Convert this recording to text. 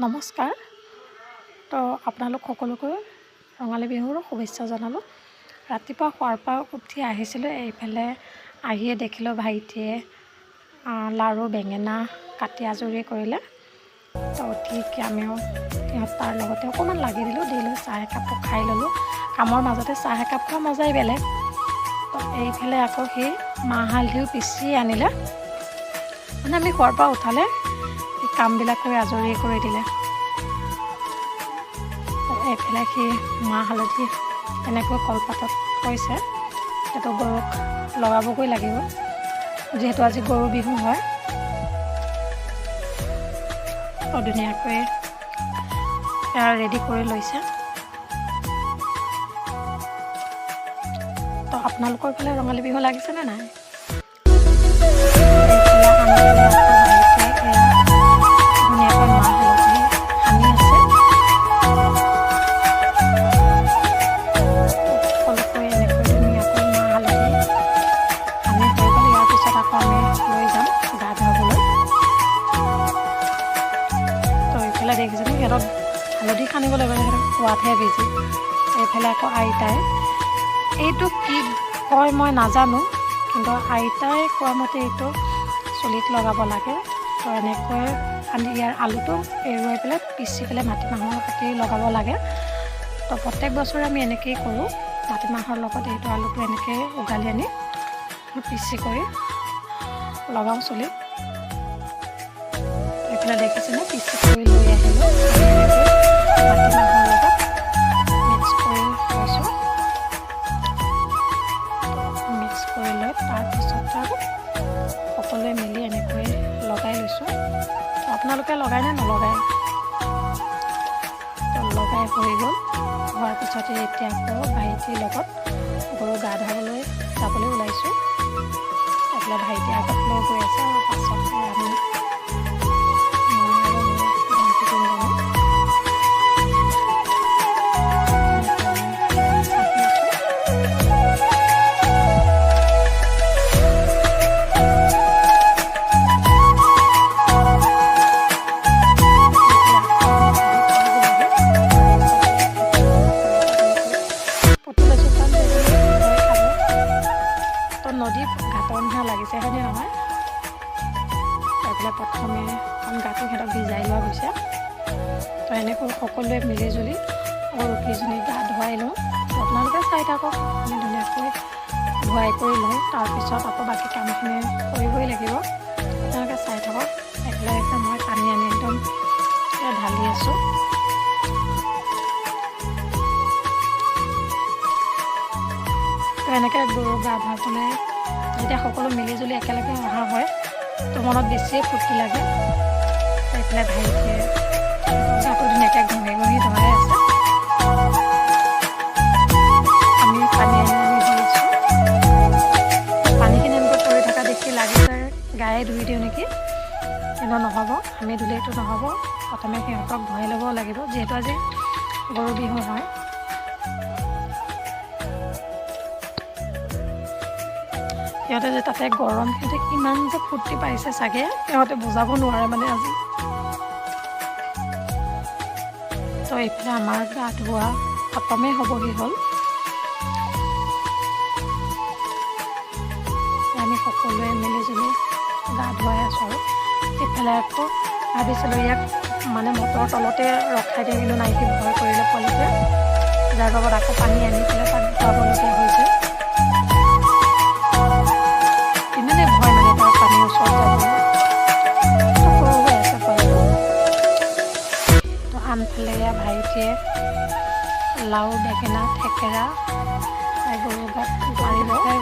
নমস্কাৰ। তো আপোনালোক সকলোকে ৰঙালী বিহুৰ শুভেচ্ছা জনালোঁ। ৰাতিপুৱা শুৱাৰ পৰা উঠি আহিছিলোঁ, এইফালে আহিয়ে দেখিলোঁ ভাইটিয়ে লাৰু বেঙেনা কাটি আজৰি কৰিলে। তো উঠি আমিও তাৰ লগতে অকণমান লাগি দিলোঁ, দি লৈ চাহ একাপো খাই ল'লোঁ। কামৰ মাজতে চাহ একাপ খোৱা মজাই বেলেগ। তো এইফালে আকৌ সেই মাহ হালধিও পিচি আনিলে, মানে আমি শুৱাৰ পৰা উঠালে এই কামবিলাক কৰি আজৰি কৰি দিলে। এইফালে সেই মাহ হালধি এনেকৈ কলপাতত থৈছে, সেইটো গৰুক লগাবগৈ লাগিব, যিহেতু আজি গৰু বিহু হয়। তো ধুনীয়াকৈ ৰেডি কৰি লৈছে। তো আপোনালোকৰ ফালে ৰঙালী বিহু লাগিছেনে নাই? দেখিছেনে সিহঁতক হালধি সানিব লাগিব, সিহঁতক খোৱাতহে বেছি। এইফালে আকৌ আইতাই এইটো কি কয় মই নাজানো, কিন্তু আইতাই কোৱা মতে এইটো চুলিত লগাব লাগে। তো এনেকৈ ইয়াৰ আলুটো এৰুৱাই পেলাই পিচি পেলাই মাটিমাহৰ সৈতে লগাব লাগে। তো প্ৰত্যেক বছৰে আমি এনেকৈয়ে কৰোঁ, মাটিমাহৰ লগত এইটো আলুটো এনেকৈ উঘালি আনি পিচি কৰি লগাওঁ চুলিত। এইফালে দেখিছেনে পিচি কৰি লৈ আহিলোঁ, মাটিমাহৰ লগত মিক্স কৰি লৈছোঁ। মিক্স কৰি লৈ তাৰপিছত আৰু সকলোৱে মিলি এনেকৈ লগাই লৈছোঁ। আপোনালোকে লগাই নে নলগায়? তো লগাই হৈ গ'ল। হোৱাৰ পিছতে এতিয়া আকৌ ভাইটিৰ লগত গৰু গা ধুৱাবলৈ যাবলৈ ওলাইছোঁ। এইফালে ভাইটি আগত লৈ গৈ আছে, আৰু পাছতে আমি নদী ঘাটৰ নিচিনা লাগিছে, হয়নে নহয়? এইফালে প্ৰথমে গাটো সিহঁতক ভিজাই লোৱা গৈছে। তো এনেকৈ সকলোৱে মিলি জুলি গৰুকেইজনী গা ধুৱাই লওঁ। আপোনালোকে চাই থাকক, আমি ধুনীয়াকৈ ধুৱাই কৰি লওঁ। তাৰপিছত আকৌ বাকী কামখিনি কৰিবই লাগিব, আপোনালোকে চাই থাকক। এইফালে মই পানী আনি একদম ঢালি আছোঁ। তো এনেকৈ গৰু গা ধুৱাবলৈ যেতিয়া সকলো মিলিজুলি একেলগে অহা হয়, তো মনত বেছিয়ে ফূৰ্তি লাগে। এইফালে ভাইটিয়ে গাটো ধুনীয়াকৈ ঘঁহি ঘঁহি ধুৱাই আছে। আমি পানী আনি আনি দি আছোঁ। পানীখিনি এনেকৈ পৰি থকা দেখি লাগিছে গায়ে ধুই দিওঁ নেকি, কিন্তু নহ'ব, আমি ধুলেইটো নহ'ব। প্ৰথমে সিহঁতক ধুৱাই ল'ব লাগিব, যিহেতু আজি গৰু বিহু হয়। সিহঁতে যে তাতে গৰম, সিহঁতে কিমান যে ফূৰ্তি পাইছে চাগে, সিহঁতে বুজাব নোৱাৰে মানে আজি। তো এইফালে আমাৰ গা ধোৱা খতমেই হ'বহি হ'ল। আমি সকলোৱে মিলিজুলি গা ধুৱাই আছোঁ। আৰু এইফালে আকৌ ভাবিছিলোঁ ইয়াক মানে মটৰৰ তলতে ৰখাই দিয়ে, কিন্তু নাই, সি ভয় কৰিলে পোৱালিটোৱে, যাৰ বাবদ আকৌ পানী আনি পেলাই তাক ধুৱাবলগীয়া হৈছে। আনফালে ভাইটিয়ে লাও বেঙেনা থেকেৰা গৰু গাত মাৰিব খুৱাই